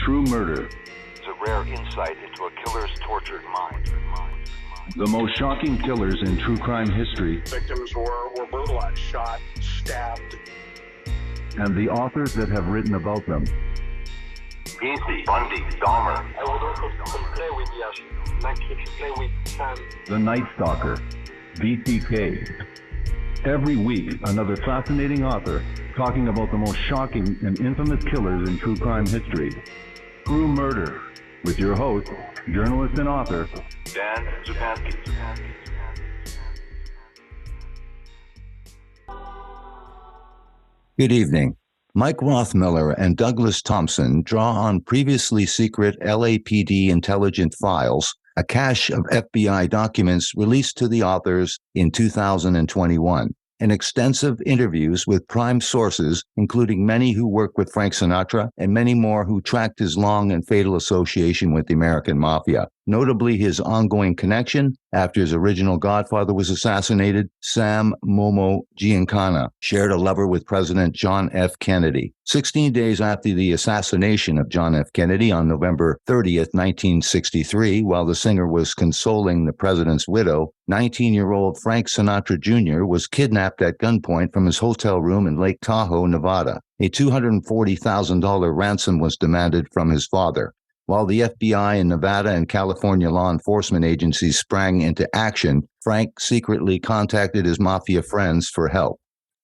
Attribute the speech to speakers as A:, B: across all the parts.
A: True Murder.
B: It's a rare insight into a killer's tortured mind.
A: The most shocking killers in true crime history.
C: Victims were brutalized, shot, stabbed.
A: And the authors that have written about them.
B: Bundy, Dahmer.
C: I would also play with Yash, like if you play with sand.
A: The Night Stalker, BTK. Every week, another fascinating author talking about the most shocking and infamous killers in true crime history. True Murder, with your host, journalist and author,
B: Dan Zupansky.
D: Good evening. Mike Rothmiller and Douglas Thompson draw on previously secret LAPD intelligent files, a cache of FBI documents released to the authors in 2021, and extensive interviews with prime sources, including many who worked with Frank Sinatra and many more who tracked his long and fatal association with the American Mafia. Notably, his ongoing connection after his original godfather was assassinated, Sam Momo Giancana, shared a lover with President John F. Kennedy. 16 days after the assassination of John F. Kennedy on November 30th, 1963, while the singer was consoling the president's widow, 19-year-old Frank Sinatra Jr. was kidnapped at gunpoint from his hotel room in Lake Tahoe, Nevada. A $240,000 ransom was demanded from his father. While the FBI and Nevada and California law enforcement agencies sprang into action, Frank secretly contacted his Mafia friends for help.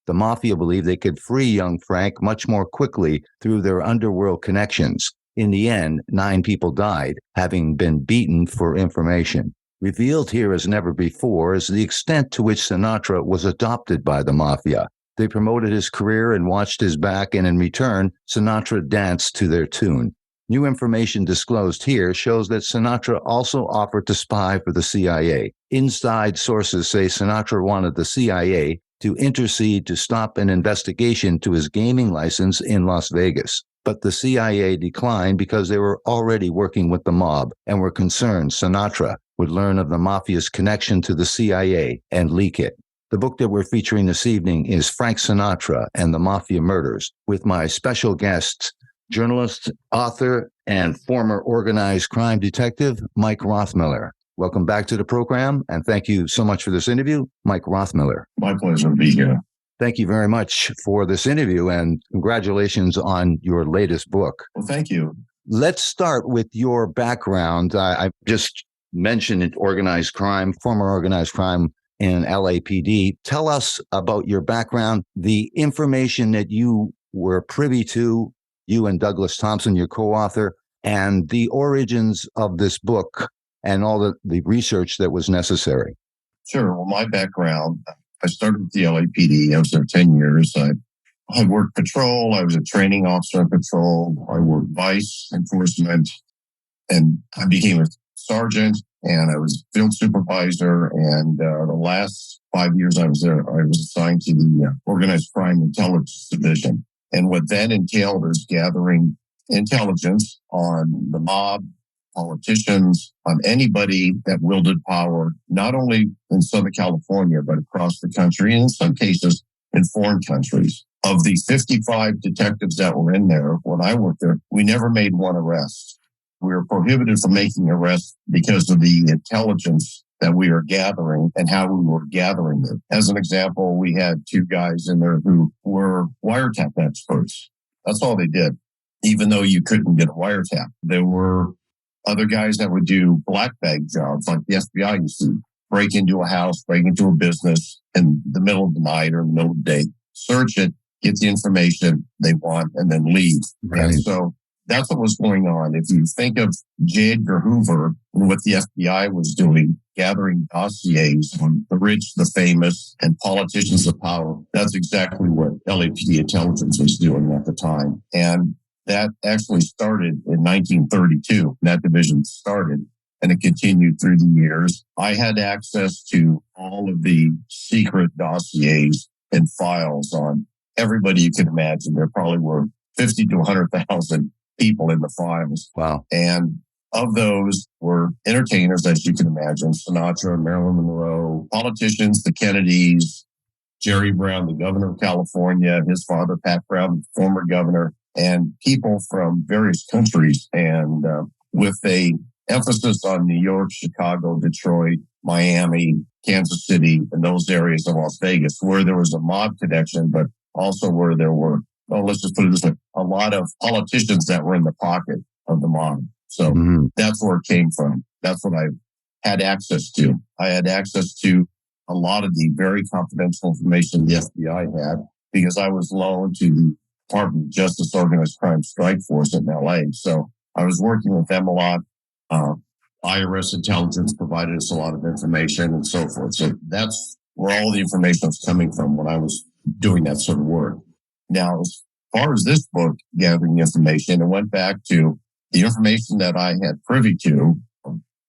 D: The Mafia believed they could free young Frank much more quickly through their underworld connections. In the end, 9 people died, having been beaten for information. Revealed here as never before is the extent to which Sinatra was adopted by the Mafia. They promoted his career and watched his back, and in return, Sinatra danced to their tune. New information disclosed here shows that Sinatra also offered to spy for the CIA. Inside sources say Sinatra wanted the CIA to intercede to stop an investigation to his gaming license in Las Vegas. But the CIA declined because they were already working with the mob and were concerned Sinatra would learn of the Mafia's connection to the CIA and leak it. The book that we're featuring this evening is Frank Sinatra and the Mafia Murders, with my special guests, journalist, author, and former organized crime detective, Mike Rothmiller. Welcome back to the program, and thank you so much for this interview, Mike Rothmiller.
E: My pleasure to be here.
D: Thank you very much for this interview, and congratulations on your latest book.
E: Well, thank you.
D: Let's start with your background. I just mentioned organized crime, former organized crime in LAPD. Tell us about your background, the information that you were privy to, you and Douglas Thompson, your co-author, and the origins of this book and all the research that was necessary.
E: Sure. Well, my background, I started with the LAPD. I was there 10 years. I worked patrol. I was a training officer on patrol. I worked vice enforcement, and I became a sergeant, and I was field supervisor. And the last 5 years I was there, I was assigned to the Organized Crime Intelligence Division. And what that entailed is gathering intelligence on the mob, politicians, on anybody that wielded power, not only in Southern California, but across the country, and in some cases in foreign countries. Of the 55 detectives that were in there when I worked there, we never made one arrest. We were prohibited from making arrests because of the intelligence that we are gathering and how we were gathering it. As an example, we had 2 guys in there who were wiretap experts. That's all they did, even though you couldn't get a wiretap. There were other guys that would do black bag jobs like the FBI used to break into a house, break into a business in the middle of the night or in the middle of the day, search it, get the information they want, and then leave.
D: Right.
E: And so that's what was going on. If you think of J. Edgar Hoover and what the FBI was doing, gathering dossiers on the rich, the famous, and politicians of power, that's exactly what LAPD intelligence was doing at the time. And that actually started in 1932. That division started, and it continued through the years. I had access to all of the secret dossiers and files on everybody you can imagine. There probably were 50 to 100,000 people in the files.
D: Wow.
E: And of those were entertainers, as you can imagine, Sinatra, Marilyn Monroe, politicians, the Kennedys, Jerry Brown, the governor of California, his father, Pat Brown, former governor, and people from various countries, and with a emphasis on New York, Chicago, Detroit, Miami, Kansas City, and those areas of Las Vegas, where there was a mob connection, but also where there were, let's just put it this way, a lot of politicians that were in the pocket of the mob. So that's where it came from. That's what I had access to. I had access to a lot of the very confidential information the FBI had because I was loaned to the Department of Justice Organized Crime Strike Force in LA. So I was working with them a lot. IRS intelligence provided us a lot of information and so forth. So that's where all the information was coming from when I was doing that sort of work. Now, as far as this book, gathering information, it went back to the information that I had privy to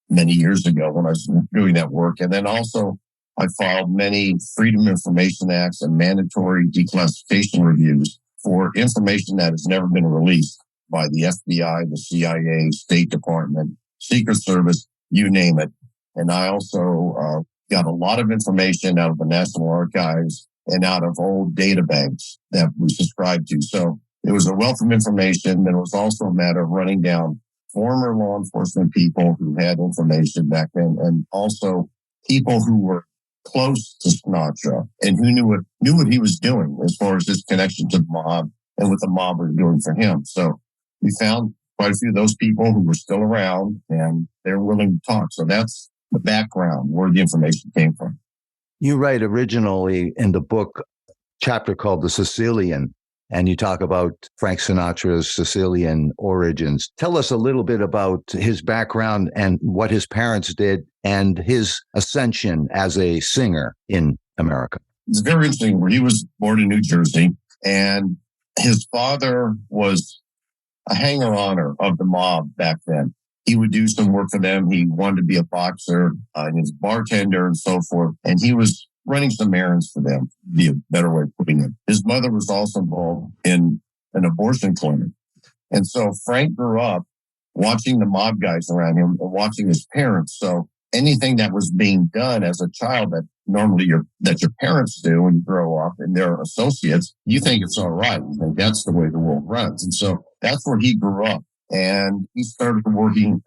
E: many years ago when I was doing that work. And then also I filed many Freedom of Information Acts and mandatory declassification reviews for information that has never been released by the FBI, the CIA, State Department, Secret Service, you name it. And I also got a lot of information out of the National Archives and out of old data banks that we subscribed to. So it was a wealth of information. And it was also a matter of running down former law enforcement people who had information back then, and also people who were close to Sinatra and who knew what he was doing as far as his connection to the mob and what the mob was doing for him. So we found quite a few of those people who were still around and they're willing to talk. So that's the background where the information came from.
D: You write originally in the book chapter called The Sicilian, and you talk about Frank Sinatra's Sicilian origins. Tell us a little bit about his background and what his parents did and his ascension as a singer in America.
E: It's very interesting. He was born in New Jersey, and his father was a hanger-oner of the mob back then. He would do some work for them. He wanted to be a boxer, he was a bartender and so forth. And he was running some errands for them, be a better way of putting it. His mother was also involved in an abortion clinic. And so Frank grew up watching the mob guys around him and watching his parents. So anything that was being done as a child that normally your parents do when you grow up and they're associates, you think it's all right. You think that's the way the world runs. And so that's where he grew up. And he started working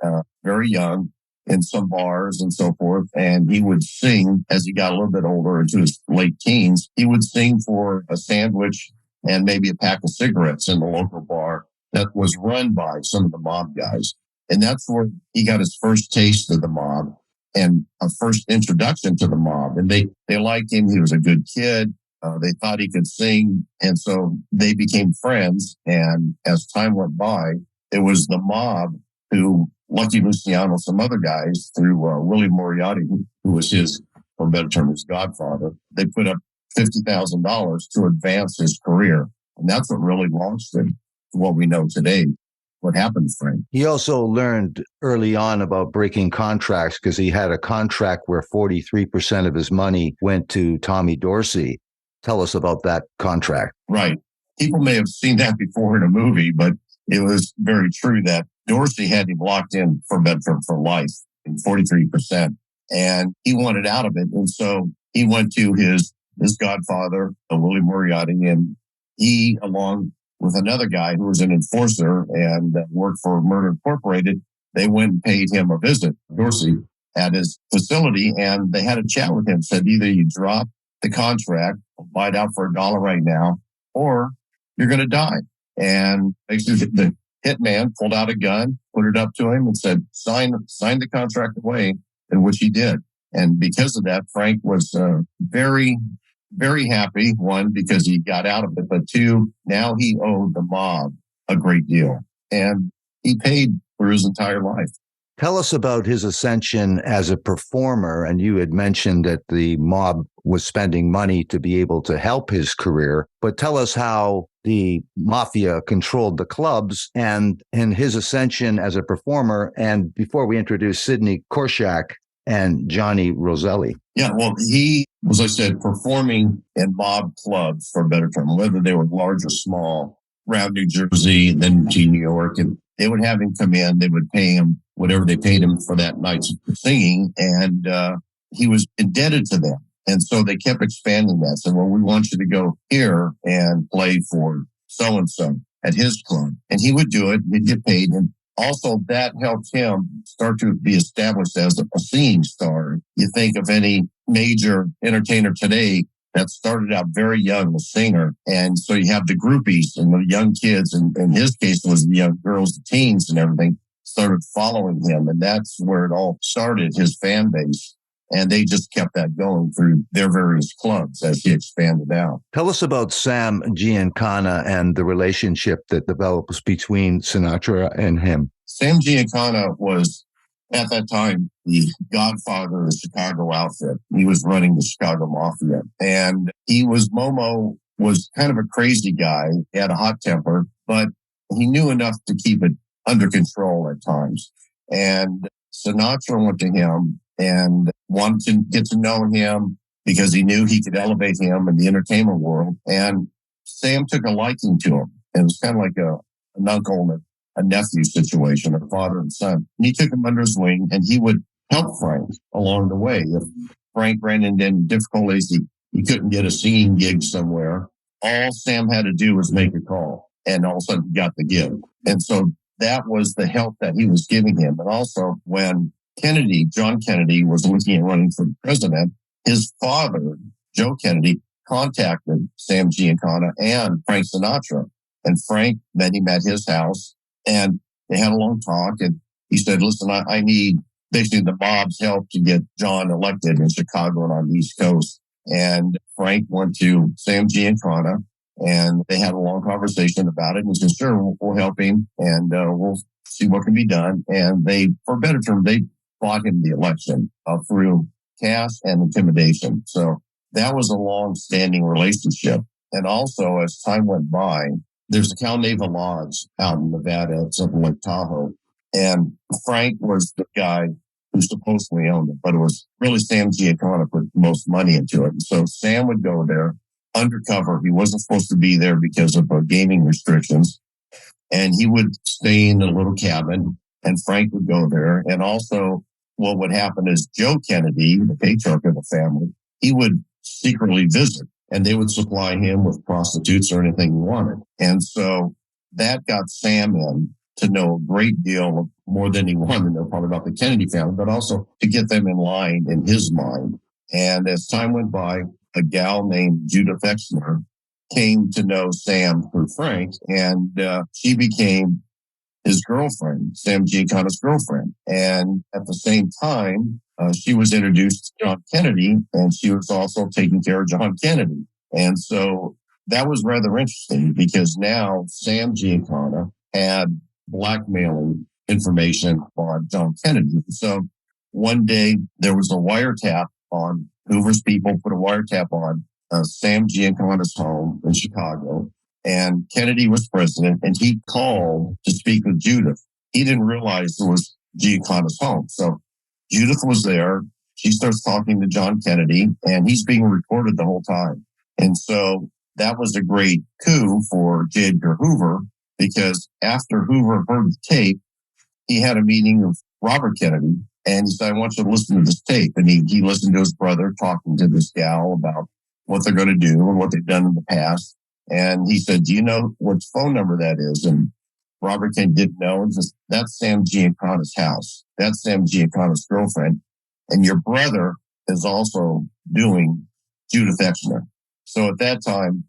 E: very young in some bars and so forth. And he would sing as he got a little bit older into his late teens. He would sing for a sandwich and maybe a pack of cigarettes in the local bar that was run by some of the mob guys. And that's where he got his first taste of the mob and a first introduction to the mob. And they liked him. He was a good kid. They thought he could sing. And so they became friends. And as time went by, it was the mob who, Lucky Luciano, some other guys, through Willie Moriarty, who was his, for a better term, his godfather, they put up $50,000 to advance his career. And that's what really launched him to what we know today. What happened to Frank?
D: He also learned early on about breaking contracts because he had a contract where 43% of his money went to Tommy Dorsey. Tell us about that contract.
E: Right. People may have seen that before in a movie, but it was very true that Dorsey had him locked in for Bedford for life in 43%. And he wanted out of it. And so he went to his godfather, Willie Moriarty, and he, along with another guy who was an enforcer and worked for Murder Incorporated, they went and paid him a visit, Dorsey, at his facility. And they had a chat with him, said either you drop the contract, buy it out for $1 right now, or you're going to die. And basically the hitman pulled out a gun, put it up to him and said, sign the contract away, in which he did. And because of that, Frank was very, very happy. One, because he got out of it, but two, now he owed the mob a great deal. And he paid for his entire life.
D: Tell us about his ascension as a performer. And you had mentioned that the mob was spending money to be able to help his career. But tell us how the Mafia controlled the clubs and in his ascension as a performer. And before we introduce Sidney Korshak and Johnny Roselli.
E: Yeah, well, he was, I said, performing in mob clubs, for a better term, whether they were large or small, around New Jersey and then to New York. And they would have him come in. They would pay him whatever they paid him for that night's singing. And he was indebted to them. And so they kept expanding that. So, well, we want you to go here and play for so-and-so. at his club. And he would do it. He'd get paid. And also that helped him start to be established as a singing star. You think of any major entertainer today that started out very young, a singer. And so you have the groupies and the young kids. And in his case, it was the young girls, the teens and everything started following him. And that's where it all started, his fan base. And they just kept that going through their various clubs as he expanded out.
D: Tell us about Sam Giancana and the relationship that develops between Sinatra and him.
E: Sam Giancana was, at that time, the godfather of the Chicago outfit. He was running the Chicago Mafia. And Momo was kind of a crazy guy. He had a hot temper, but he knew enough to keep it under control at times. And Sinatra went to him and wanted to get to know him because he knew he could elevate him in the entertainment world. And Sam took a liking to him. It was kind of like an uncle and a nephew situation, a father and son. And he took him under his wing and he would help Frank along the way. If Frank ran into any difficulties, he couldn't get a singing gig somewhere, all Sam had to do was make a call and all of a sudden he got the gig. And so that was the help that he was giving him. And also when John Kennedy was looking at running for president, his father, Joe Kennedy, contacted Sam Giancana and Frank Sinatra. And Frank met him at his house and they had a long talk. And he said, listen, I need basically the mob's help to get John elected in Chicago and on the East Coast. And Frank went to Sam Giancana and they had a long conversation about it. And he said, sure, we'll help him and we'll see what can be done. And they, for a better term, they bought him the election through cash and intimidation. So that was a long-standing relationship. And also, as time went by, there's the Cal Naval Lodge out in Nevada, it's up in Lake Tahoe. And Frank was the guy who supposedly owned it, but it was really Sam Giancana put most money into it. And so Sam would go there undercover. He wasn't supposed to be there because of gaming restrictions. And he would stay in a little cabin and Frank would go there. And also what would happen is Joe Kennedy, the patriarch of the family, he would secretly visit and they would supply him with prostitutes or anything he wanted. And so that got Sam in to know a great deal more than he wanted to know probably about the Kennedy family, but also to get them in line in his mind. And as time went by, a gal named Judith Exner came to know Sam through Frank, and she became his girlfriend, Sam Giancana's girlfriend. And at the same time, she was introduced to John Kennedy, and she was also taking care of John Kennedy. And so that was rather interesting because now Sam Giancana had blackmailing information on John Kennedy. So one day there was a wiretap on Hoover's people, put a wiretap on Sam Giancana's home in Chicago. And Kennedy was president and he called to speak with Judith. He didn't realize it was Giancana's home. So Judith was there. She starts talking to John Kennedy and he's being recorded the whole time. And so that was a great coup for J. Edgar Hoover because after Hoover heard the tape, he had a meeting with Robert Kennedy and he said, I want you to listen to this tape. And he listened to his brother talking to this gal about what they're going to do and what they've done in the past. And he said, do you know what phone number that is? And Robert Kennedy didn't know. And just, that's Sam Giancana's house. That's Sam Giancana's girlfriend. And your brother is also doing Judith Exner. So at that time,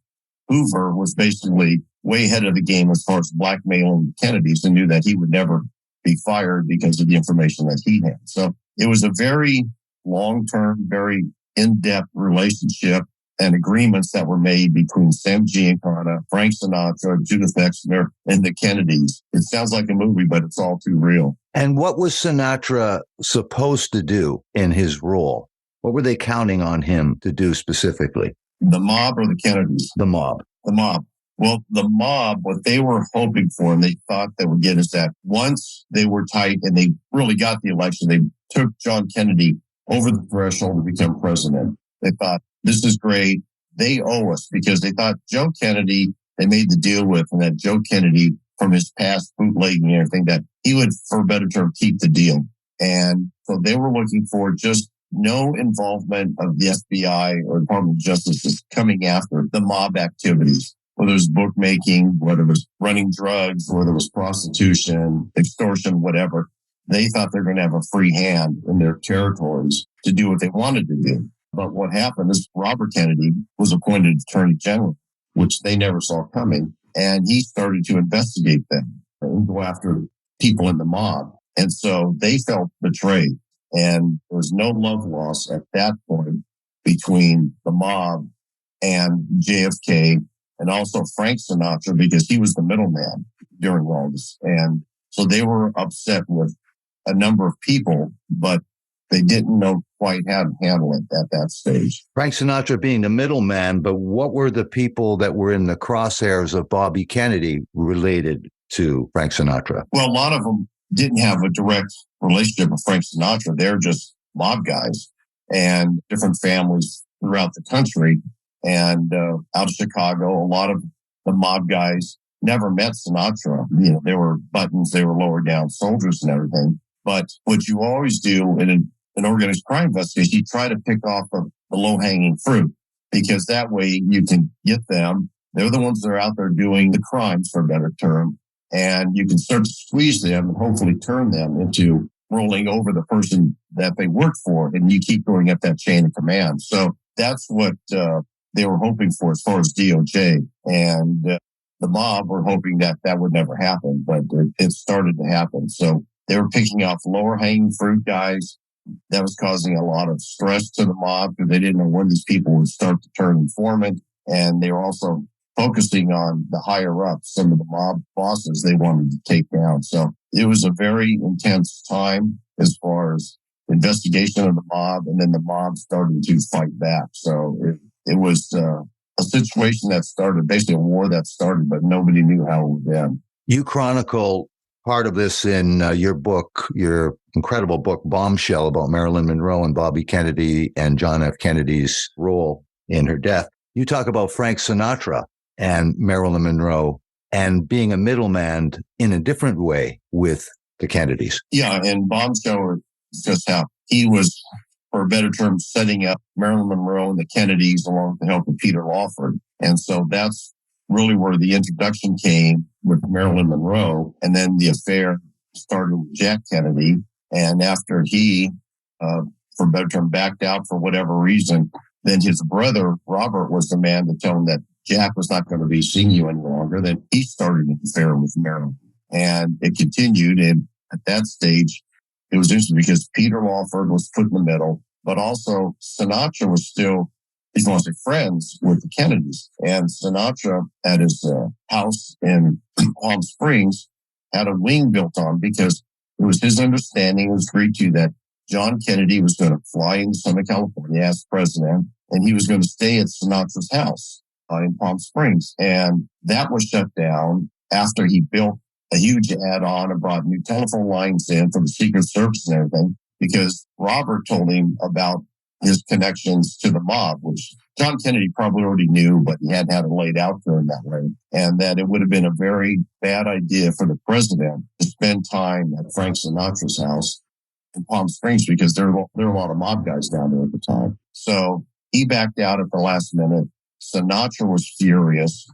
E: Hoover was basically way ahead of the game as far as blackmailing Kennedys and knew that he would never be fired because of the information that he had. So it was a very long-term, very in-depth relationship and agreements that were made between Sam Giancana, Frank Sinatra, Judith Exner, and the Kennedys. It sounds like a movie, but it's all too real.
D: And what was Sinatra supposed to do in his role? What were they counting on him to do specifically?
E: The mob or the Kennedys?
D: The mob.
E: The mob. Well, the mob, what they were hoping for and they thought they would get is that once they were tight and they really got the election, they took John Kennedy over the threshold to become president. They thought, this is great. They owe us because they thought Joe Kennedy, they made the deal with, and that Joe Kennedy, from his past bootlegging and everything, that he would, for a better term, keep the deal. And so they were looking for just no involvement of the FBI or Department of Justice coming after the mob activities. whether it was bookmaking, whether it was running drugs, whether it was prostitution, extortion, whatever. They thought they were going to have a free hand in their territories to do what they wanted to do. But what happened is Robert Kennedy was appointed Attorney General, which they never saw coming. And he started to investigate them and go after people in the mob. And so they felt betrayed. And there was no love lost at that point between the mob and JFK and also Frank Sinatra, because he was the middleman during all this. And so they were upset with a number of people, but they didn't know quite how to handle it at that stage.
D: Frank Sinatra being the middleman, but what were the people that were in the crosshairs of Bobby Kennedy related to Frank Sinatra?
E: Well, a lot of them didn't have a direct relationship with Frank Sinatra. They're just mob guys and different families throughout the country. And out of Chicago, a lot of the mob guys never met Sinatra. You know, they were buttons, they were lower down soldiers and everything. But what you always do in an organized crime investigation, you try to pick off the low-hanging fruit, because that way you can get them. They're the ones that are out there doing the crimes, for a better term, and you can start to squeeze them and hopefully turn them into rolling over the person that they work for, and you keep going up that chain of command. So that's what they were hoping for as far as DOJ. And the mob were hoping that that would never happen, but it started to happen. So they were picking off lower hanging fruit guys. That was causing a lot of stress to the mob because they didn't know when these people would start to turn informant. And they were also focusing on the higher ups, some of the mob bosses they wanted to take down. So it was a very intense time as far as investigation of the mob, and then the mob started to fight back. So it was a situation that started, basically a war that started, but nobody knew how it would end.
D: You chronicle part of this in your book, your incredible book, Bombshell, about Marilyn Monroe and Bobby Kennedy and John F. Kennedy's role in her death. You talk about Frank Sinatra and Marilyn Monroe and being a middleman in a different way with the Kennedys.
E: Yeah, and Bombshell is just how he was, for a better term, setting up Marilyn Monroe and the Kennedys along with the help of Peter Lawford. And so that's really where the introduction came with Marilyn Monroe. And then the affair started with Jack Kennedy. And after he, for a better term, backed out for whatever reason, then his brother, Robert, was the man to tell him that Jack was not going to be seeing you any longer. Then he started an affair with Marilyn. And it continued. And at that stage, it was interesting because Peter Lawford was put in the middle, but also Sinatra was still, if you want to say, friends with the Kennedys. And Sinatra at his house in Palm Springs had a wing built on because it was his understanding, it was agreed to, that John Kennedy was going to fly into Southern California as president, and he was going to stay at Sinatra's house in Palm Springs. And that was shut down after he built a huge add-on and brought new telephone lines in from the Secret Service and everything, because Robert told him about his connections to the mob, which John Kennedy probably already knew, but he hadn't had it laid out for him that way. And that it would have been a very bad idea for the president to spend time at Frank Sinatra's house in Palm Springs because there were a lot of mob guys down there at the time. So he backed out at the last minute. Sinatra was furious.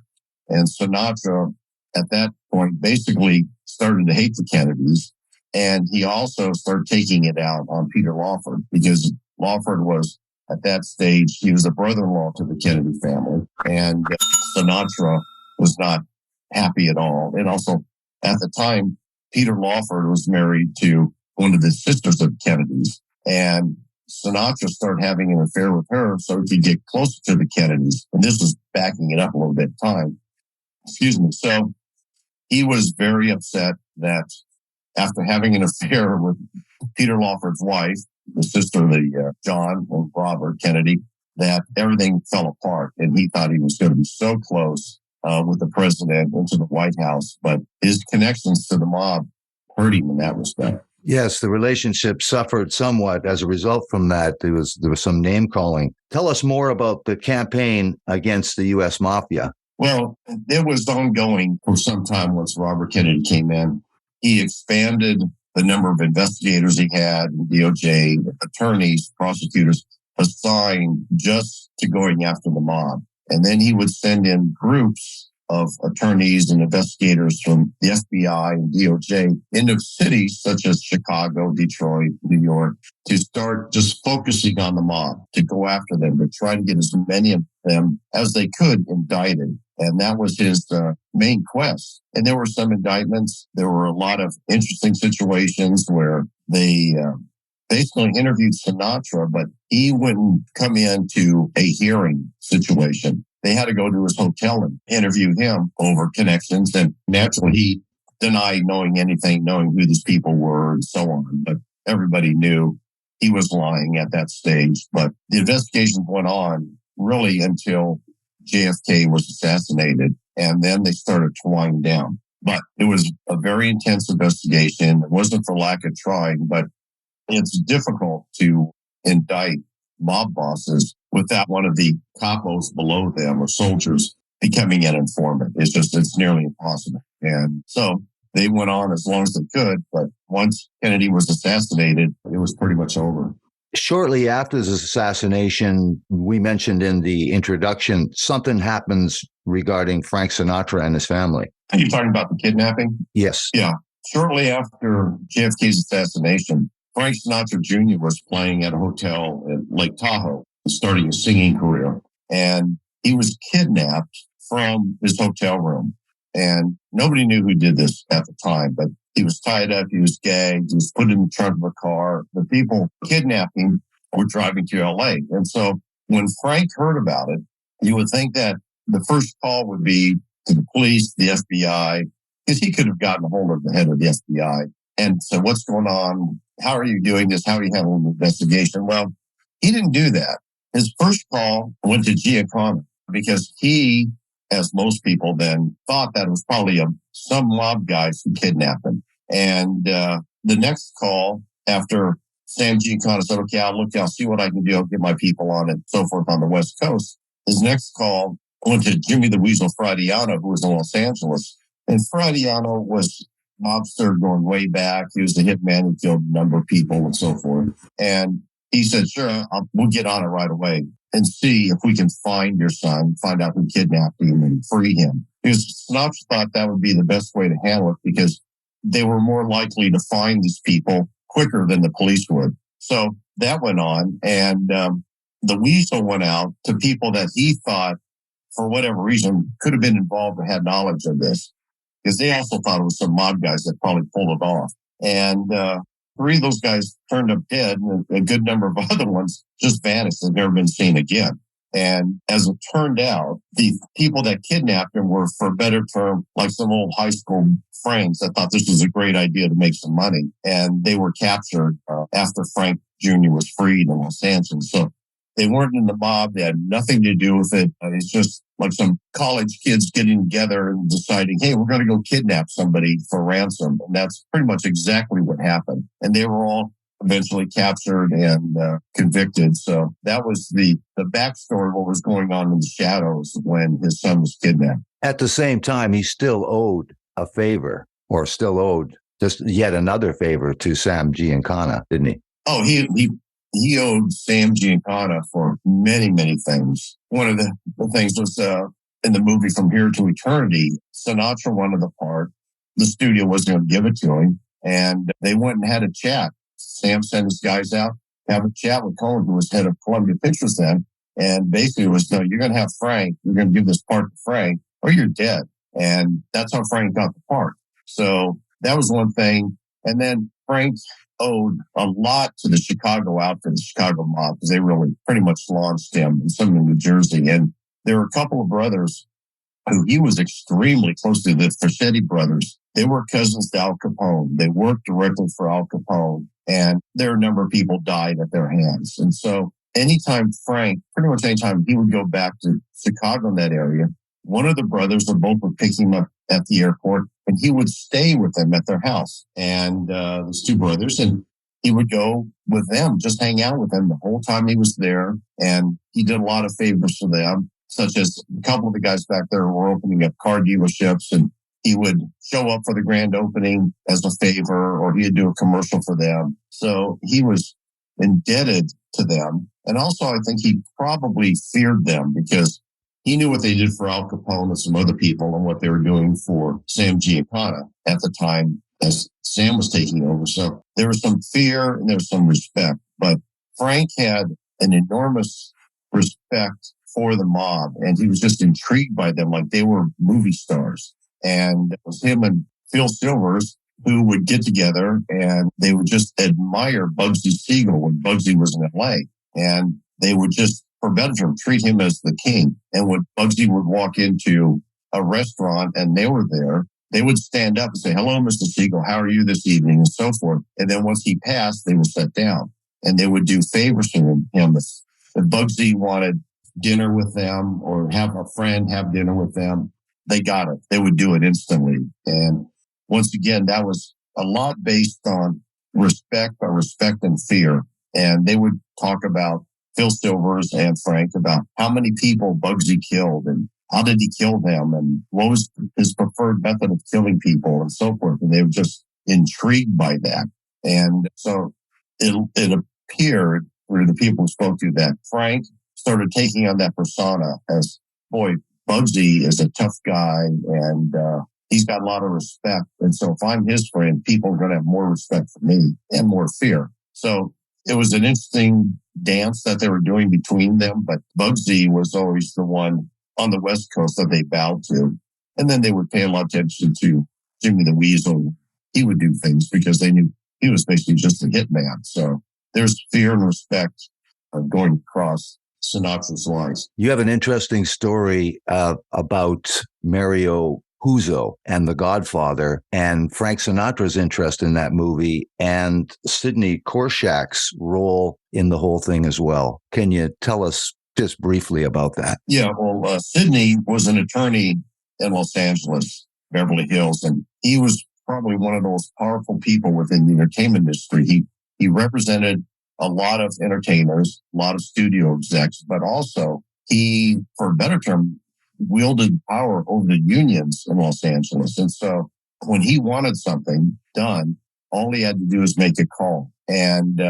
E: And Sinatra, at that point, basically started to hate the Kennedys. And he also started taking it out on Peter Lawford because Lawford was, at that stage, he was a brother-in-law to the Kennedy family. And Sinatra was not happy at all. And also, at the time, Peter Lawford was married to one of the sisters of the Kennedys. And Sinatra started having an affair with her so he could get closer to the Kennedys. And this was backing it up a little bit of time. Excuse me. So he was very upset that after having an affair with Peter Lawford's wife, the sister of the John and Robert Kennedy, that everything fell apart. And he thought he was going to be so close with the president into the White House. But his connections to the mob hurt him in that respect.
D: Yes, the relationship suffered somewhat as a result from that. There was some name calling. Tell us more about the campaign against the U.S. Mafia.
E: Well, it was ongoing for some time once Robert Kennedy came in. He expanded the number of investigators he had, DOJ, attorneys, prosecutors assigned just to going after the mob. And then he would send in groups of attorneys and investigators from the FBI and DOJ into cities such as Chicago, Detroit, New York, to start just focusing on the mob, to go after them, to try to get as many of them as they could indicted. And that was his main quest. And there were some indictments. There were a lot of interesting situations where they basically interviewed Sinatra, but he wouldn't come into a hearing situation. They had to go to his hotel and interview him over connections. And naturally, he denied knowing anything, knowing who these people were and so on. But everybody knew he was lying at that stage. But the investigations went on really until JFK was assassinated. And then they started to wind down. But it was a very intense investigation. It wasn't for lack of trying, but it's difficult to indict mob bosses without one of the capos below them or soldiers becoming an informant. It's nearly impossible. And so they went on as long as they could. But once Kennedy was assassinated, it was pretty much over.
D: Shortly after his assassination, we mentioned in the introduction, something happens regarding Frank Sinatra and his family.
E: Are you talking about the kidnapping?
D: Yes.
E: Yeah. Shortly after JFK's assassination, Frank Sinatra Jr. was playing at a hotel at Lake Tahoe, starting a singing career. And he was kidnapped from his hotel room. And nobody knew who did this at the time, but he was tied up, he was gagged, he was put in the trunk of a car. The people kidnapping were driving to LA. And so when Frank heard about it, you would think that the first call would be to the police, the FBI, because he could have gotten a hold of the head of the FBI and said, what's going on? How are you doing this? How are you handling the investigation? Well, he didn't do that. His first call went to Giancana because he, as most people then, thought that it was probably some mob guys who kidnapped him. And the next call after Sam Giancana said, okay, I'll see what I can do. I'll get my people on it and so forth on the West Coast. His next call went to Jimmy the Weasel Fradiano, who was in Los Angeles. And Fradiano was mobster going way back. He was a hitman. He killed a number of people and so forth. And he said, sure, we'll get on it right away and see if we can find your son, find out who kidnapped him and free him. Because Sinatra thought that would be the best way to handle it because they were more likely to find these people quicker than the police would. So that went on. And the Weasel went out to people that he thought, for whatever reason, could have been involved or had knowledge of this. Because they also thought it was some mob guys that probably pulled it off. And 3 of those guys turned up dead, and a good number of other ones just vanished and never been seen again. And as it turned out, the people that kidnapped him were, for a better term, like some old high school friends that thought this was a great idea to make some money. And they were captured after Frank Jr. was freed in Los Angeles. So they weren't in the mob. They had nothing to do with it. It's just like some college kids getting together and deciding, hey, we're going to go kidnap somebody for ransom. And that's pretty much exactly what happened. And they were all eventually captured and convicted. So that was the backstory of what was going on in the shadows when his son was kidnapped.
D: At the same time, he still owed a favor, or still owed just yet another favor to Sam Giancana, didn't he?
E: Oh, he owed Sam Giancana for many, many things. One of the things was in the movie From Here to Eternity, Sinatra wanted the part. The studio wasn't going to give it to him. And they went and had a chat. Sam sent his guys out to have a chat with Cohen, who was head of Columbia Pictures then. And basically it was, no, you're going to have Frank. You're going to give this part to Frank or you're dead. And that's how Frank got the part. So that was one thing. And then Frank owed a lot to the Chicago outfit, the Chicago mob, because they really pretty much launched him and some in New Jersey. And there were a couple of brothers who he was extremely close to, the Fischetti brothers. They were cousins to Al Capone. They worked directly for Al Capone. And there are a number of people died at their hands. And so anytime Frank, pretty much anytime he would go back to Chicago in that area, one of the brothers or both would pick him up at the airport and he would stay with them at their house. And those 2 brothers, and he would go with them, just hang out with them the whole time he was there. And he did a lot of favors for them, such as a couple of the guys back there were opening up car dealerships, and he would show up for the grand opening as a favor, or he'd do a commercial for them. So he was indebted to them. And also, I think he probably feared them because he knew what they did for Al Capone and some other people and what they were doing for Sam Giancana at the time as Sam was taking over. So there was some fear and there was some respect. But Frank had an enormous respect for the mob, and he was just intrigued by them like they were movie stars. And it was him and Phil Silvers who would get together and they would just admire Bugsy Siegel when Bugsy was in LA. And they would just, for better term, treat him as the king. And when Bugsy would walk into a restaurant and they were there, they would stand up and say, "Hello, Mr. Siegel, how are you this evening?" and so forth. And then once he passed, they would sit down and they would do favors for him. If Bugsy wanted dinner with them or have a friend have dinner with them, they got it. They would do it instantly. And once again, that was a lot based on respect and fear. And they would talk about Phil Silvers and Frank about how many people Bugsy killed and how did he kill them and what was his preferred method of killing people and so forth. And they were just intrigued by that. And so it appeared through the people who spoke to that Frank started taking on that persona as, boy, Bugsy is a tough guy and he's got a lot of respect. And so if I'm his friend, people are going to have more respect for me and more fear. So it was an interesting dance that they were doing between them. But Bugsy was always the one on the West Coast that they bowed to. And then they would pay a lot of attention to Jimmy the Weasel. He would do things because they knew he was basically just a hitman. So there's fear and respect going across Sinatra's lines.
D: You have an interesting story about Mario Puzo and The Godfather and Frank Sinatra's interest in that movie and Sidney Korshak's role in the whole thing as well. Can you tell us just briefly about that?
E: Yeah, well, Sidney was an attorney in Los Angeles, Beverly Hills, and he was probably one of the most powerful people within the entertainment industry. He represented a lot of entertainers, a lot of studio execs, but also he, for a better term, wielded power over the unions in Los Angeles. And so when he wanted something done, all he had to do was make a call. And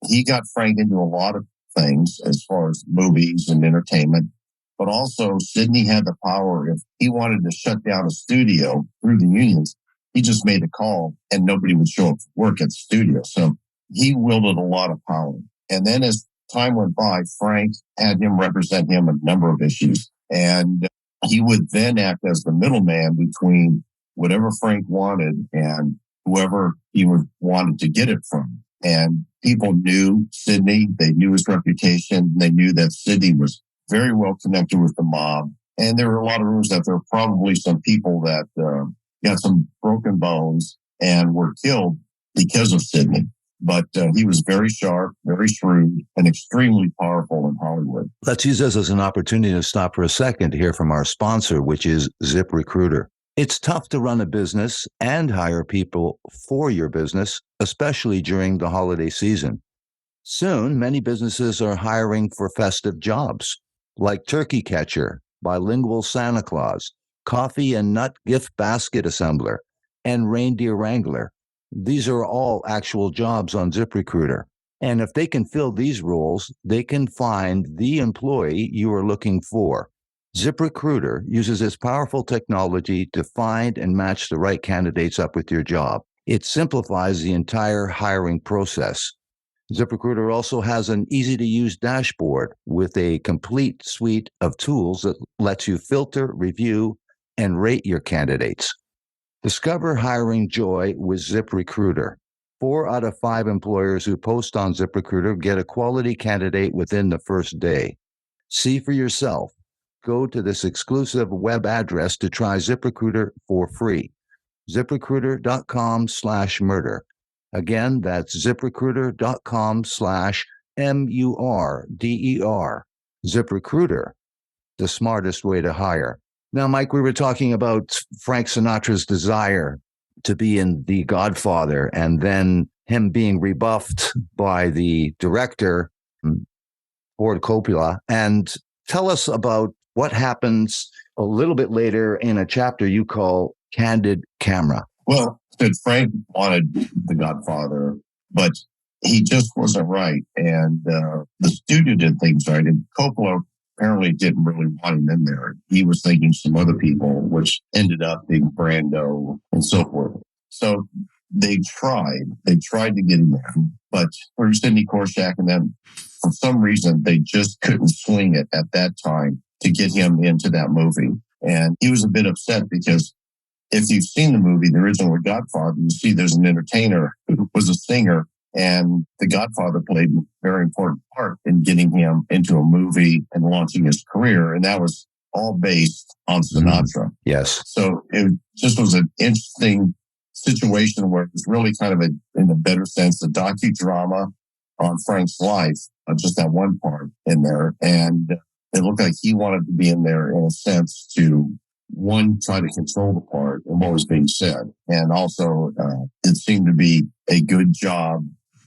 E: he got Frank into a lot of things as far as movies and entertainment. But also Sidney had the power. If he wanted to shut down a studio through the unions, he just made a call and nobody would show up for work at the studio. So he wielded a lot of power. And then as time went by, Frank had him represent him on a number of issues. And he would then act as the middleman between whatever Frank wanted and whoever he wanted to get it from. And people knew Sidney. They knew his reputation. They knew that Sidney was very well connected with the mob. And there were a lot of rumors that there were probably some people that got some broken bones and were killed because of Sidney. But he was very sharp, very shrewd, and extremely powerful in Hollywood.
D: Let's use this as an opportunity to stop for a second to hear from our sponsor, which is ZipRecruiter. It's tough to run a business and hire people for your business, especially during the holiday season. Soon, many businesses are hiring for festive jobs, like turkey catcher, bilingual Santa Claus, coffee and nut gift basket assembler, and reindeer wrangler. These are all actual jobs on ZipRecruiter. And if they can fill these roles, they can find the employee you are looking for. ZipRecruiter uses its powerful technology to find and match the right candidates up with your job. It simplifies the entire hiring process. ZipRecruiter also has an easy-to-use dashboard with a complete suite of tools that lets you filter, review, and rate your candidates. Discover hiring joy with ZipRecruiter. 4 out of 5 employers who post on ZipRecruiter get a quality candidate within the first day. See for yourself. Go to this exclusive web address to try ZipRecruiter for free. ZipRecruiter.com/murder. Again, that's ZipRecruiter.com/MURDER. ZipRecruiter, the smartest way to hire. Now, Mike, we were talking about Frank Sinatra's desire to be in The Godfather and then him being rebuffed by the director, Ford Coppola. And tell us about what happens a little bit later in a chapter you call Candid Camera.
E: Well, Frank wanted The Godfather, but he just wasn't right. And the studio did things right. And Coppola apparently didn't really want him in there. He was thinking some other people, which ended up being Brando and so forth. So they tried to get him in, but for Sidney Korshak, and then for some reason, they just couldn't swing it at that time to get him into that movie. And he was a bit upset because if you've seen the movie, the original Godfather, you see there's an entertainer who was a singer, and the Godfather played a very important part in getting him into a movie and launching his career. And that was all based on Sinatra.
D: Yes.
E: So it just was an interesting situation where it was really kind of in a better sense, a docudrama on Frank's life, just that one part in there. And it looked like he wanted to be in there in a sense to, one, try to control the part and what was being said. And also, it seemed to be a good job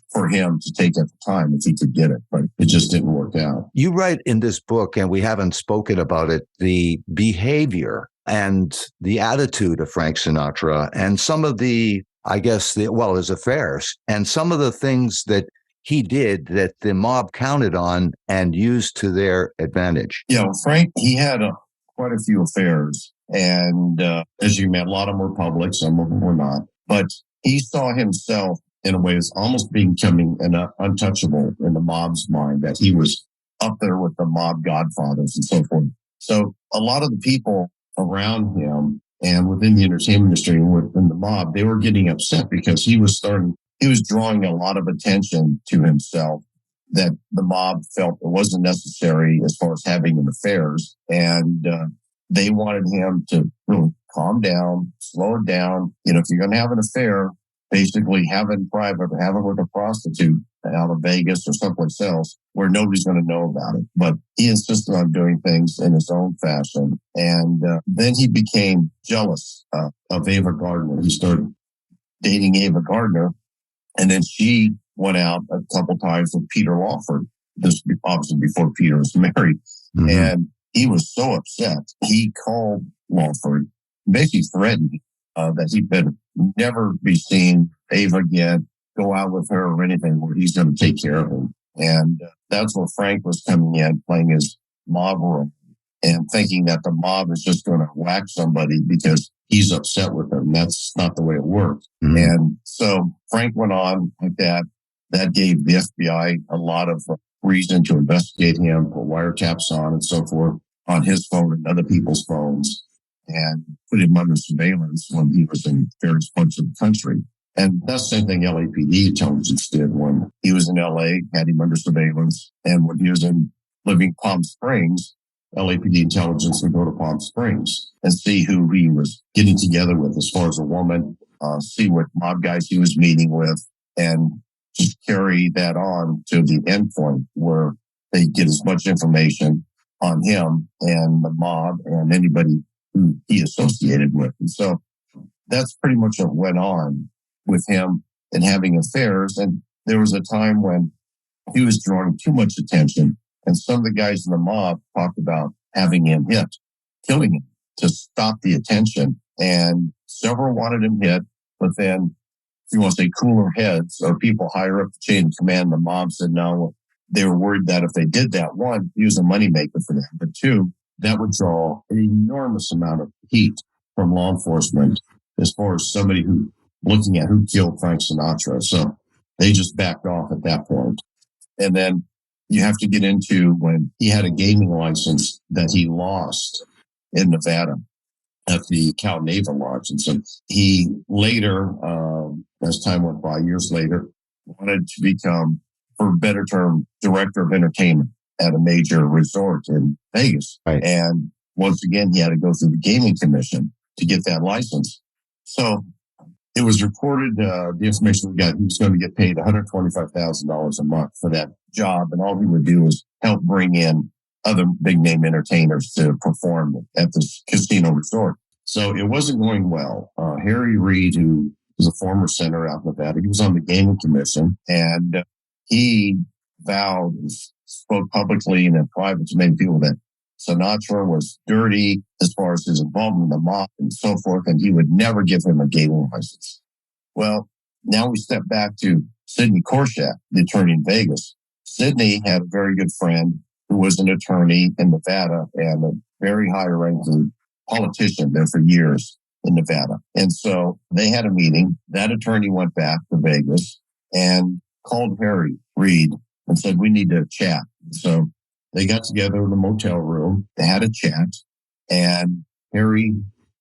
E: for him to take at the time if he could get it, but it just didn't work out.
D: You write in this book, and we haven't spoken about it, the behavior and the attitude of Frank Sinatra and some of the, I guess, his affairs and some of the things that he did that the mob counted on and used to their advantage.
E: Yeah, well, Frank, he had quite a few affairs. And as you met, a lot of them were public, some of them were not. But he saw himself in a way as almost becoming untouchable in the mob's mind, that he was up there with the mob godfathers and so forth. So a lot of the people around him and within the entertainment industry and within the mob, they were getting upset because he was drawing a lot of attention to himself that the mob felt it wasn't necessary as far as having affairs. And they wanted him to really calm down, slow it down. You know, if you're going to have an affair, basically have it in private or have it with a prostitute out of Vegas or someplace else where nobody's going to know about it. But he insisted on doing things in his own fashion. And then he became jealous of Ava Gardner. He started dating Ava Gardner. And then she went out a couple times with Peter Lawford. This obviously before Peter was married. Mm-hmm. And he was so upset. He called Lawford, basically threatened that he'd better never be seen Ava again, go out with her or anything where he's going to take care of him. And that's where Frank was coming in, playing his mob role and thinking that the mob is just going to whack somebody because he's upset with them. That's not the way it worked. Mm-hmm. And so Frank went on like that. That gave the FBI a lot of reason to investigate him, put wiretaps on and so forth on his phone and other people's phones, and put him under surveillance when he was in various parts of the country. And that's the same thing LAPD intelligence did when he was in LA, had him under surveillance. And when he was living Palm Springs, LAPD intelligence would go to Palm Springs and see who he was getting together with as far as a woman, see what mob guys he was meeting with, and just carry that on to the end point where they get as much information on him and the mob and anybody who he associated with. And so that's pretty much what went on with him and having affairs. And there was a time when he was drawing too much attention, and some of the guys in the mob talked about having him hit, killing him to stop the attention. And several wanted him hit, but then, if you want to say cooler heads or people higher up the chain of command, the mob said no. They were worried that if they did that, one, he was a moneymaker for them, but two, that would draw an enormous amount of heat from law enforcement as far as somebody who looking at who killed Frank Sinatra. So they just backed off at that point. And then you have to get into when he had a gaming license that he lost in Nevada at the Cal Naval Lodge. And so he later, as time went by, years later, wanted to become, for a better term, director of entertainment at a major resort in Vegas. Right. And once again, he had to go through the gaming commission to get that license. So it was reported, the information we got, he was going to get paid $125,000 a month for that job. And all he would do is help bring in other big name entertainers to perform at this casino resort. So it wasn't going well. Harry Reid, who was a former senator out in Nevada, he was on the gaming commission, and he vowed, spoke publicly and in private to many people that Sinatra was dirty as far as his involvement in the mob and so forth, and he would never give him a gaming license. Well, now we step back to Sidney Korshak, the attorney in Vegas. Sidney had a very good friend who was an attorney in Nevada and a very high-ranking politician there for years in Nevada. And so they had a meeting. That attorney went back to Vegas and called Harry Reid and said, we need to chat. So they got together in the motel room. They had a chat, and Harry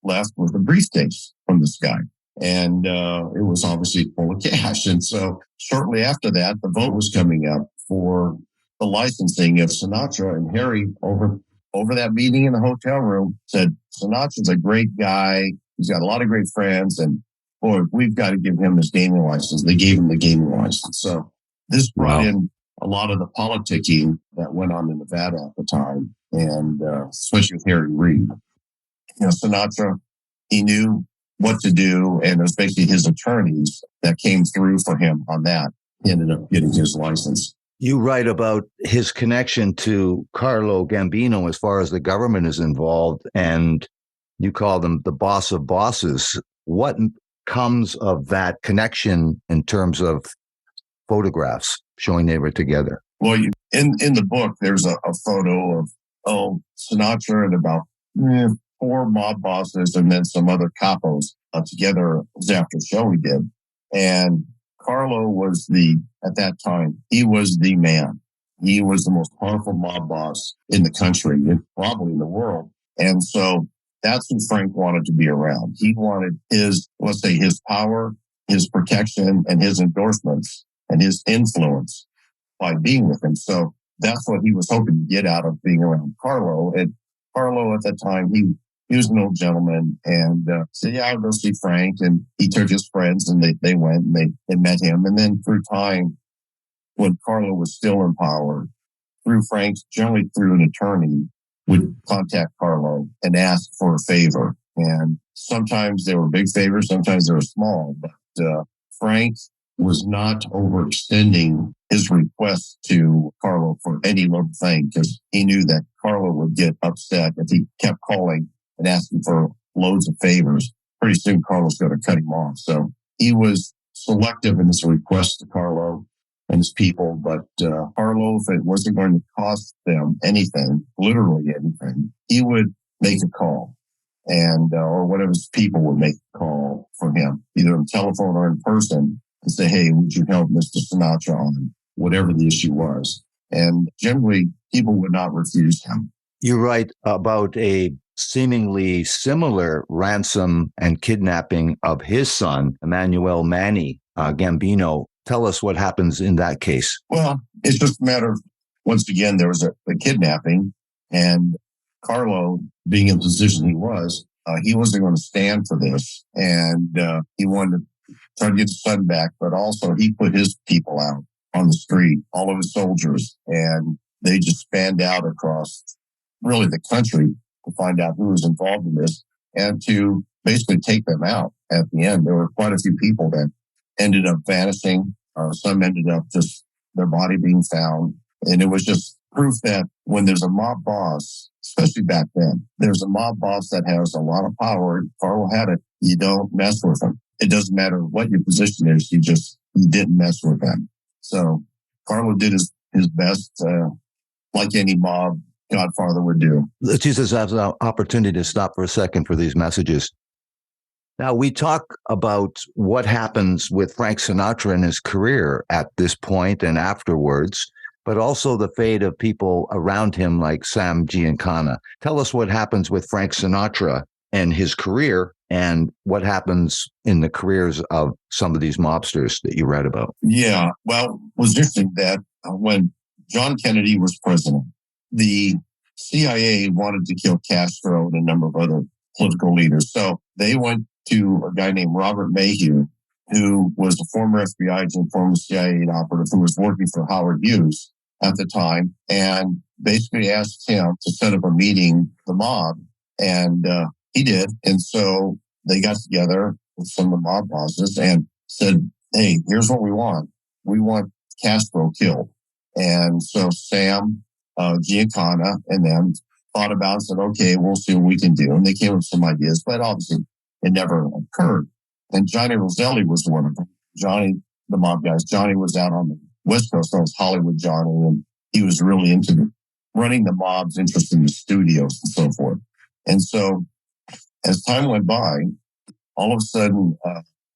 E: left with a briefcase from this guy. And it was obviously full of cash. And so shortly after that, the vote was coming up for the licensing of Sinatra, and Harry over that meeting in the hotel room said, Sinatra's a great guy. He's got a lot of great friends, and boy, we've got to give him his gaming license. They gave him the gaming license. So this brought in a lot of the politicking that went on in Nevada at the time, and especially with Harry Reid. You know, Sinatra, he knew what to do, and it was basically his attorneys that came through for him on that. He ended up getting his license.
D: You write about his connection to Carlo Gambino as far as the government is involved, and you call them the boss of bosses. What comes of that connection in terms of photographs showing they were together?
E: Well, in the book, there's a photo of Sinatra and about 4 mob bosses and then some other capos together. It was after a show we did. And Carlo was at that time, he was the man. He was the most powerful mob boss in the country, and probably in the world. And so that's who Frank wanted to be around. He wanted his power, his protection, and his endorsements and his influence by being with him. So that's what he was hoping to get out of being around Carlo. And Carlo at that time, he was an old gentleman, and said, yeah, I'll go see Frank. And he took his friends, and they went and they met him. And then through time, when Carlo was still in power, through Frank, generally through an attorney, would contact Carlo and ask for a favor. And sometimes they were big favors, sometimes they were small. But Frank was not overextending his request to Carlo for any little thing, because he knew that Carlo would get upset if he kept calling and asking for loads of favors. Pretty soon, Carlo's going to cut him off. So he was selective in his request to Carlo and his people. But Carlo, if it wasn't going to cost them anything, literally anything, he would make a call, and or one of his people would make a call for him, either on telephone or in person, and say, hey, would you help Mr. Sinatra on whatever the issue was? And generally, people would not refuse him.
D: You write about a seemingly similar ransom and kidnapping of his son, Emmanuel Manny Gambino. Tell us what happens in that case.
E: Well, it's just a matter of, once again, there was a kidnapping, and Carlo, being in the position he wasn't going to stand for this. And he wanted to try to get his son back, but also he put his people out on the street, all of his soldiers, and they just spanned out across really the country to find out who was involved in this and to basically take them out at the end. There were quite a few people that ended up vanishing. Some ended up just their body being found. And it was just proof that when there's a mob boss, especially back then, there's a mob boss that has a lot of power. Carlo had it. You don't mess with him. It doesn't matter what your position is. You didn't mess with them. So Carlo did his best, like any mob Godfather would do.
D: Let's use this as an opportunity to stop for a second for these messages. Now, we talk about what happens with Frank Sinatra in his career at this point and afterwards, but also the fate of people around him like Sam Giancana. Tell us what happens with Frank Sinatra and his career, and what happens in the careers of some of these mobsters that you read about.
E: Yeah, well, it was interesting that when John Kennedy was president, the CIA wanted to kill Castro and a number of other political leaders. So they went to a guy named Robert Mayhew, who was a former FBI agent, former CIA operative, who was working for Howard Hughes at the time, and basically asked him to set up a meeting with the mob. And he did. And so they got together with some of the mob bosses and said, hey, here's what we want. We want Castro killed. And so Sam Giancana and them thought about it and said, okay, we'll see what we can do. And they came up with some ideas, but obviously it never occurred. And Johnny Roselli was one of them. Johnny, the mob guys, Johnny was out on the West Coast. That was Hollywood Johnny, and he was really into running the mob's interest in the studios and so forth. And so as time went by, all of a sudden,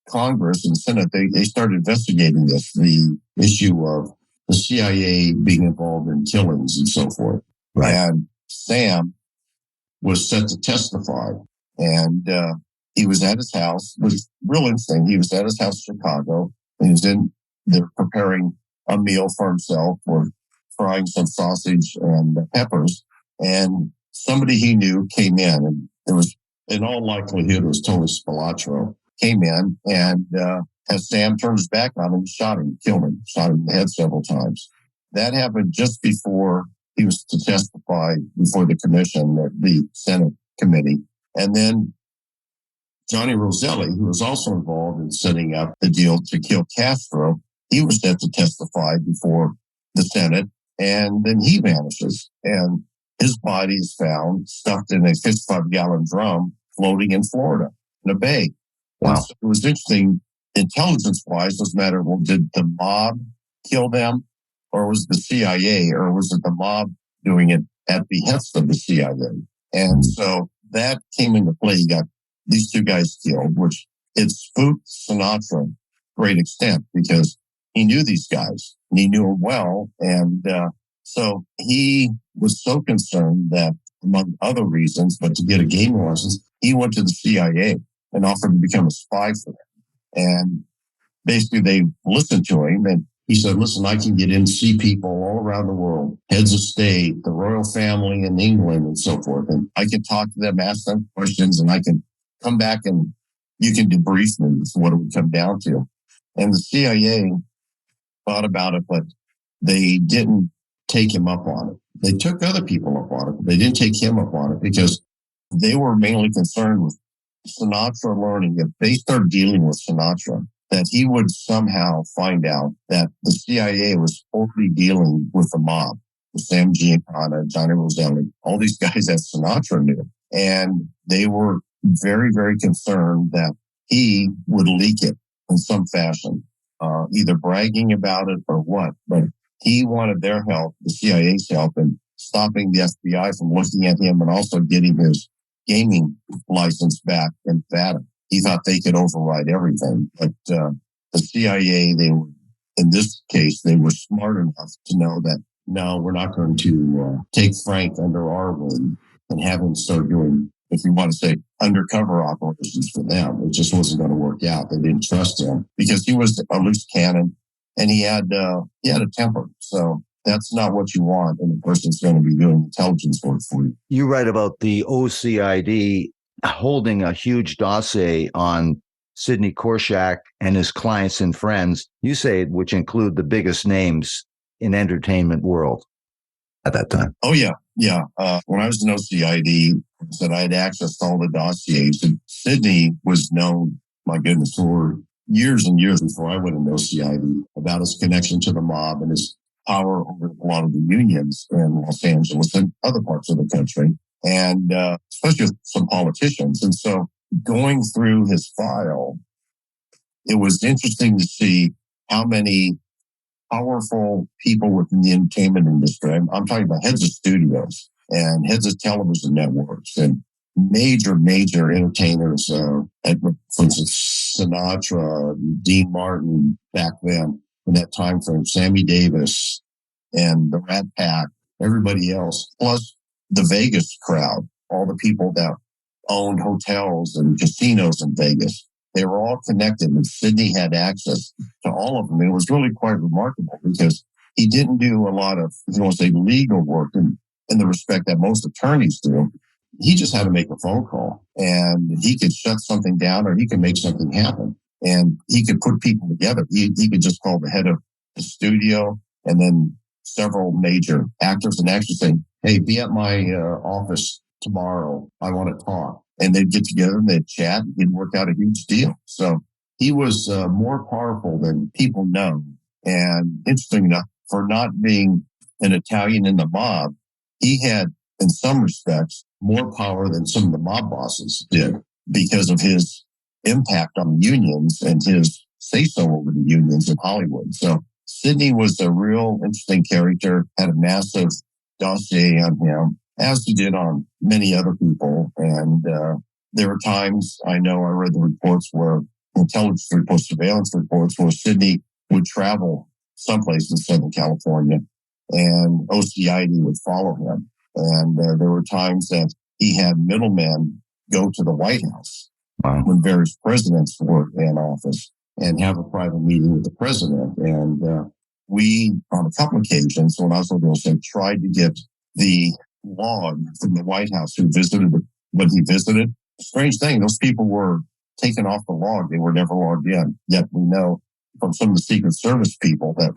E: Congress and Senate, they started investigating this, the issue of the CIA being involved in killings and so forth.
D: Right.
E: And Sam was set to testify. And he was at his house. It was real interesting. He was at his house in Chicago. And he was in there preparing a meal for himself, or frying some sausage and peppers. And somebody he knew came in, and it was, in all likelihood, it was Tony Spilotro, came in, and as Sam turned his back on him, shot him, killed him, shot him in the head several times. That happened just before he was to testify before the commission, the Senate committee. And then Johnny Roselli, who was also involved in setting up the deal to kill Castro, he was set to testify before the Senate, and then he vanishes. And his body is found stuffed in a 55-gallon drum floating in Florida, in a bay.
D: Wow.
E: So it was interesting, intelligence-wise, doesn't matter, well, did the mob kill them, or was the CIA, or was it the mob doing it at the behest of the CIA? And so that came into play. You got these two guys killed, which it spooked Sinatra to a great extent, because he knew these guys, and he knew them well. And so he was so concerned that, among other reasons, but to get a gaming license, he went to the CIA and offered to become a spy for them. And basically they listened to him, and he said, listen, I can get in, see people all around the world, heads of state, the royal family in England and so forth. And I can talk to them, ask them questions, and I can come back and you can debrief me. That's what it would come down to. And the CIA thought about it, but they didn't take him up on it. They took other people up on it, but they didn't take him up on it, because they were mainly concerned with Sinatra learning, if they started dealing with Sinatra, that he would somehow find out that the CIA was already dealing with the mob, with Sam Giancana, Johnny Roselli, all these guys that Sinatra knew. And they were very, very concerned that he would leak it in some fashion, either bragging about it or what. But he wanted their help, the CIA's help, in stopping the FBI from looking at him, and also getting his gaming license back in Nevada. He thought they could override everything. But the CIA, they were, in this case, they were smart enough to know that, no, we're not going to take Frank under our wing and have him start doing, if you want to say, undercover operations for them. It just wasn't going to work out. They didn't trust him, because he was a loose cannon, and he had a temper. So that's not what you want in a person who's going to be doing intelligence work for you.
D: You write about the OCID holding a huge dossier on Sidney Korshak and his clients and friends, you say, which include the biggest names in entertainment world at that time.
E: Oh, yeah. Yeah. When I was in OCID, I said I had access to all the dossiers. And Sidney was known, my goodness, for years and years before I went into OCID, about his connection to the mob and his power over a lot of the unions in Los Angeles and other parts of the country, and especially with some politicians. And so going through his file, it was interesting to see how many powerful people within the entertainment industry, I'm talking about heads of studios and heads of television networks and major entertainers, for instance, Sinatra, Dean Martin back then, in that time frame, Sammy Davis and the Rat Pack, everybody else, plus the Vegas crowd, all the people that owned hotels and casinos in Vegas. They were all connected, and Sidney had access to all of them. It was really quite remarkable, because he didn't do a lot of, you want to say, legal work in the respect that most attorneys do. He just had to make a phone call, and he could shut something down, or he could make something happen. And he could put people together. He could just call the head of the studio, and then several major actors and actresses saying, hey, be at my office tomorrow. I want to talk. And they'd get together and they'd chat, and he'd work out a huge deal. So he was more powerful than people know. And interesting enough, for not being an Italian in the mob, he had, in some respects, more power than some of the mob bosses did, because of his impact on unions and his say-so over the unions in Hollywood. So Sidney was a real interesting character, had a massive dossier on him, as he did on many other people. And there were times, I know I read the reports where intelligence reports, surveillance reports, where Sidney would travel someplace in Southern California and OCID would follow him. And there were times that he had middlemen go to the White House when various presidents were in office and have a private meeting with the president. And we, on a couple occasions, when I was over there, tried to get the log from the White House when he visited. Strange thing, those people were taken off the log. They were never logged in. Yet we know from some of the Secret Service people that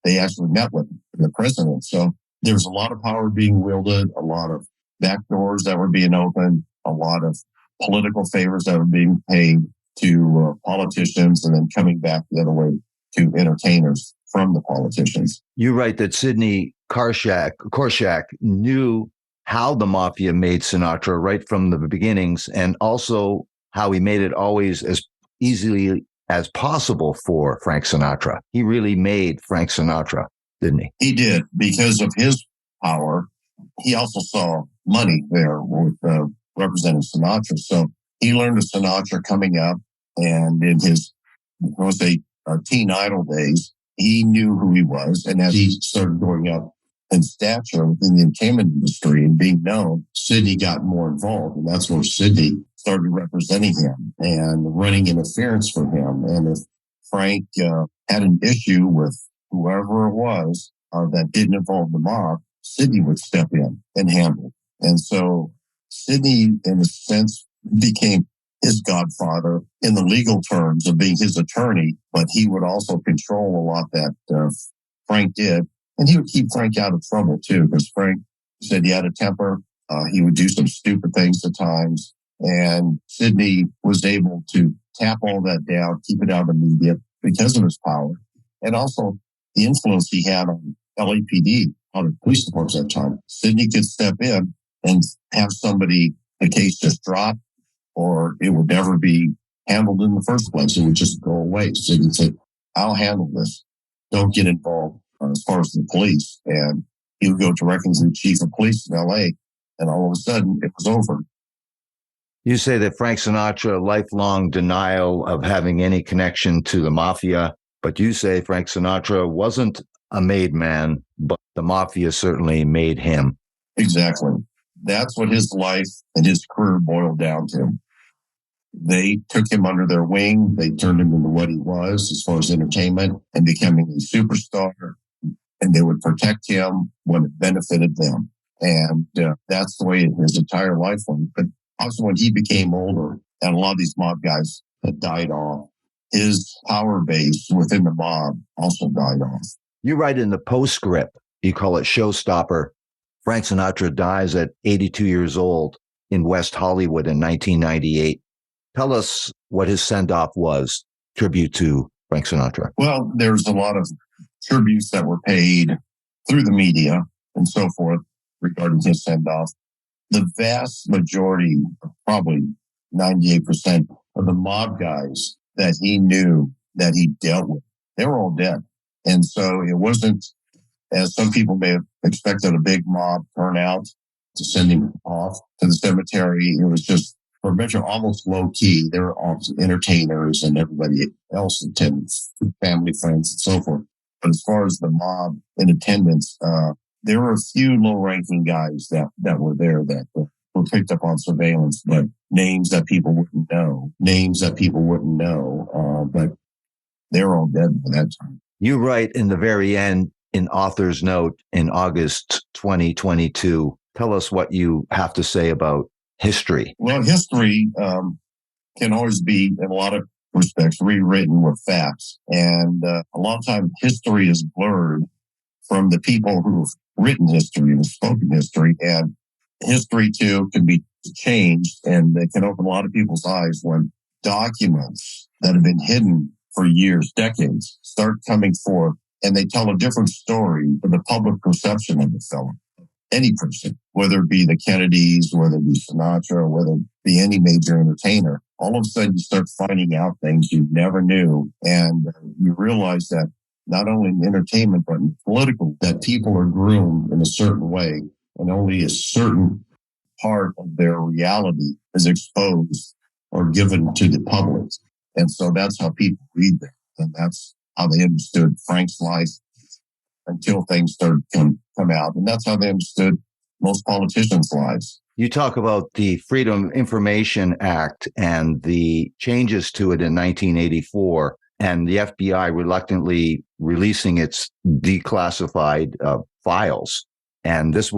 E: they actually met with the president. So there was a lot of power being wielded, a lot of back doors that were being opened, a lot of political favors that were being paid to politicians, and then coming back the other way to entertainers from the politicians.
D: You write that Sidney Korshak knew how the Mafia made Sinatra right from the beginnings, and also how he made it always as easily as possible for Frank Sinatra. He really made Frank Sinatra, didn't he?
E: He did, because of his power. He also saw money there with representing Sinatra. So he learned of Sinatra coming up, and in his, teen idol days, he knew who he was. And as he started going up in stature within the entertainment industry and being known, Sidney got more involved. And that's where Sidney started representing him and running interference for him. And if Frank had an issue with whoever it was that didn't involve the mob, Sidney would step in and handle it. And so Sidney, in a sense, became his godfather in the legal terms of being his attorney, but he would also control a lot that Frank did. And he would keep Frank out of trouble, too, because Frank said he had a temper. He would do some stupid things at times. And Sidney was able to tap all that down, keep it out of the media because of his power. And also the influence he had on LAPD, on the police departments at that time. Sidney could step in and have the case just drop, or it would never be handled in the first place. It would just go away. Sidney said, I'll handle this. Don't get involved as far as the police. And he would go directly to the chief of police in LA, and all of a sudden it was over.
D: You say that Frank Sinatra, lifelong denial of having any connection to the Mafia, but you say Frank Sinatra wasn't a made man, but the Mafia certainly made him.
E: Exactly. That's what his life and his career boiled down to. They took him under their wing. They turned him into what he was as far as entertainment and becoming a superstar. And they would protect him when it benefited them. And that's the way his entire life went. But also when he became older and a lot of these mob guys had died off, his power base within the mob also died off.
D: You write in the postscript, you call it Showstopper. Frank Sinatra dies at 82 years old in West Hollywood in 1998. Tell us what his send-off was, tribute to Frank Sinatra.
E: Well, there's a lot of tributes that were paid through the media and so forth regarding his send-off. The vast majority, probably 98% of the mob guys that he knew, that he dealt with, they were all dead. And so it wasn't, as some people may have expected, a big mob turnout to send him off to the cemetery. It was just, for a measure, almost low key. There were all entertainers and everybody else attended, family, friends, and so forth. But as far as the mob in attendance, there were a few low-ranking guys that were there that were picked up on surveillance, but names that people wouldn't know, but they were all dead by that time.
D: You write in the very end, in author's note, in August 2022, tell us what you have to say about history.
E: Well, history can always be, in a lot of respects, rewritten with facts. And a lot of times history is blurred from the people who've written history and spoken history. And history, too, can be changed, and it can open a lot of people's eyes when documents that have been hidden for years, decades, start coming forth, and they tell a different story for the public perception of the fellow. Any person, whether it be the Kennedys, whether it be Sinatra, whether it be any major entertainer, all of a sudden you start finding out things you never knew. And you realize that not only in entertainment, but in political, that people are groomed in a certain way and only a certain part of their reality is exposed or given to the public. And so that's how people read them. And that's how they understood Frank's life until things started to come out. And that's how they understood most politicians' lives.
D: You talk about the Freedom of Information Act and the changes to it in 1984 and the FBI reluctantly releasing its declassified files. And these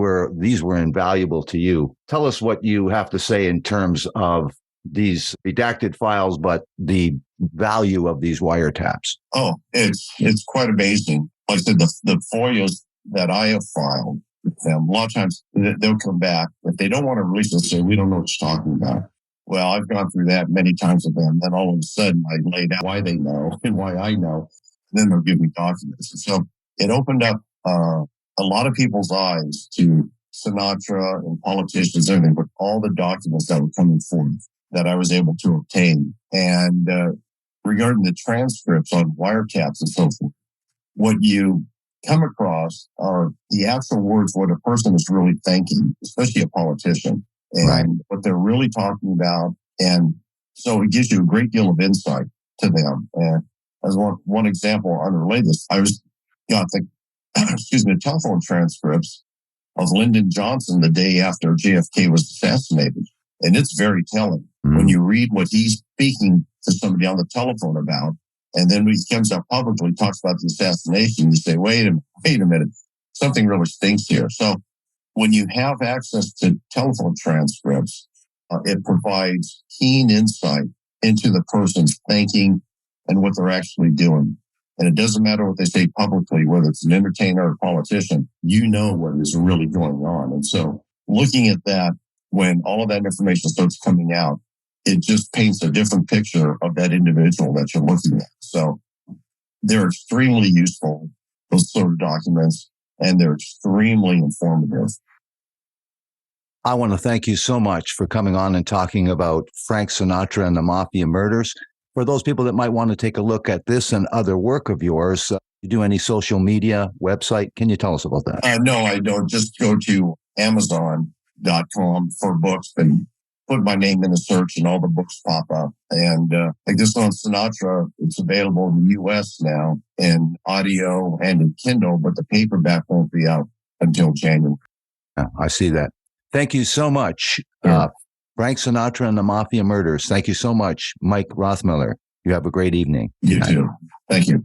D: were invaluable to you. Tell us what you have to say in terms of these redacted files, but the value of these wiretaps.
E: Oh, it's quite amazing. Like I said, the FOIAs that I have filed with them, a lot of times they'll come back. If they don't want to release it, say, we don't know what you're talking about. Well, I've gone through that many times with them. Then all of a sudden I laid out why they know and why I know. And then they'll give me documents. And so it opened up a lot of people's eyes to Sinatra and politicians, everything, but all the documents that were coming forth that I was able to obtain. And regarding the transcripts on wiretaps and so forth, what you come across are the actual words, what a person is really thinking, especially a politician, and what they're really talking about. And so it gives you a great deal of insight to them. And as one example, unrelated, I got the telephone transcripts of Lyndon Johnson the day after JFK was assassinated. And it's very telling when you read what he's speaking to somebody on the telephone about. And then when he comes out publicly, talks about the assassination, you say, wait a minute, something really stinks here. So when you have access to telephone transcripts, it provides keen insight into the person's thinking and what they're actually doing. And it doesn't matter what they say publicly, whether it's an entertainer or a politician, you know what is really going on. And so looking at that, when all of that information starts coming out, it just paints a different picture of that individual that you're looking at. So they're extremely useful, those sort of documents, and they're extremely informative.
D: I want to thank you so much for coming on and talking about Frank Sinatra and the Mafia murders. For those people that might want to take a look at this and other work of yours, you do any social media, website? Can you tell us about that?
E: No, I don't. Just go to Amazon.com for books and put my name in the search and all the books pop up. And like this on Sinatra, it's available in the U.S. now in audio and in Kindle, but the paperback won't be out until January.
D: I see that. Thank you so much. Frank Sinatra and the Mafia murders. Thank you so much, Mike Rothmiller. You have a great evening.
E: You too. Thank you.